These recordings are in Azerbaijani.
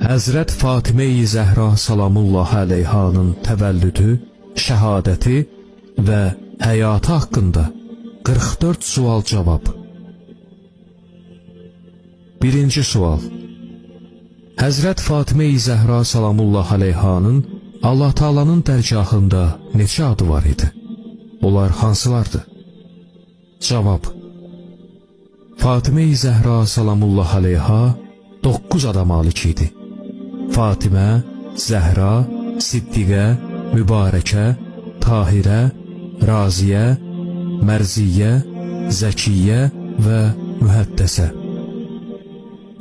Həzrət Fatimə-i Zəhra salamullah əleyhanın təvəllüdü, şəhadəti və həyatı haqqında 44 sual cavab. Birinci sual. Həzrət Fatimə-i Zəhra salamullah əleyhanın Allah Taala'nın dərgahında neçə adı var idi? Onlar hansılardı? Cavab. Fatimə-i Zəhra salamullah əleyha 9 ada malik idi. Fatimə, Zəhra, Siddiqə, Mübarəkə, Tahirə, Raziyə, Mərziyyə, Zəkiyyə və Mühəddəsə.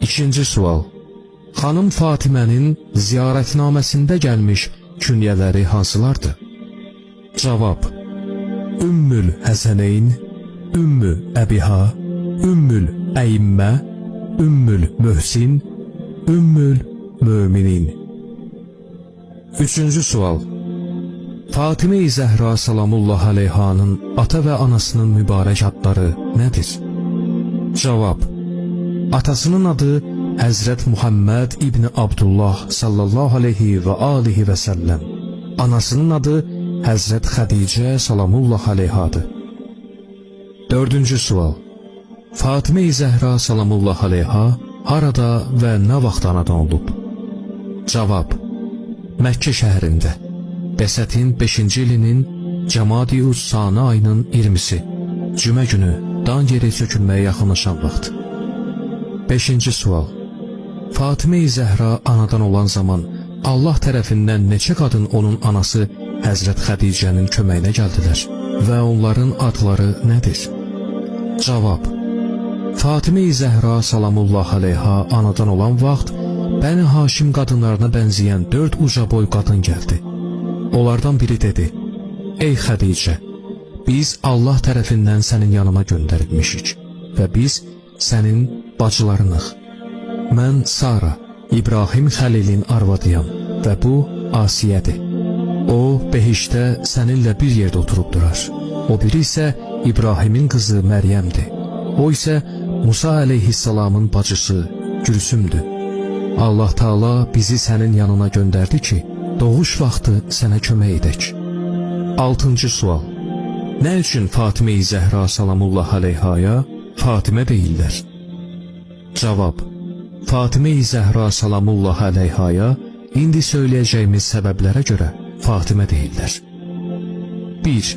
İkinci sual. Xanım Fatimənin ziyarətnaməsində gəlmiş künyələri hansılardır? Cavab. Ümmül Həsəneyn, Ümmü Əbiha, Ümmül Əyimmə, Ümmül Möhsin, Ümmül Möminin. Üçüncü sual. Fatimə-i Zəhra salamullah əleyhanın ata və anasının mübarək adları nədir? Cavab. Atasının adı Həzrət Muhammed İbni Abdullah sallallahu aleyhi və alihi və səlləm. Anasının adı Həzrət Xədicə salamullah əleyhadır. Dördüncü sual. Fatimə-i Zəhra salamullah əleyha harada və nə vaxt anadan olub? Cavab. Məkkə şəhərində. Bəsətin 5-ci ilinin Cəmadi-ül Sani ayının 20-si. Cümə günü dan yeri sökülməyə yaxınlaşan vaxt. Beşinci sual. Fatimə-i Zəhra anadan olan zaman Allah tərəfindən neçə qadın onun anası Həzrət Xədicənin köməyinə gəldilər və onların adları nədir? Cavab. Fatimə-i Zəhra salamullah əleyha anadan olan vaxt Bəni Haşim qadınlarına bənzəyən 4 uca boy qadın gəldi. Onlardan biri dedi: Ey Xədicə, biz Allah tərəfindən sənin yanına göndərilmişik və biz sənin bacılarınıq. Mən Sara, İbrahim Xəlilin arvadıyam və bu Asiyədir. O, behişdə səninlə bir yerdə oturub durar. O biri isə İbrahimin qızı Məryəmdir. O isə Musa əleyhissalamın bacısı Gülsümdür. Allah Taala bizi sənin yanına göndərdi ki, doğuş vaxtı sənə kömək edək. Altıncı sual. Nə üçün Fatimə-i Zəhra salamullah əleyhaya Fatimə deyirlər? Cavab. Fatimə-i Zəhra salamullah əleyhaya indi söyləyəcəyimiz səbəblərə görə Fatimə deyirlər. 1.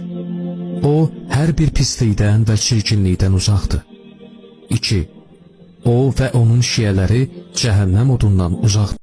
O, hər bir pislikdən və çirkinlikdən uzaqdır. 2. O və onun şiyələri cəhənnəm odundan uzaqdır.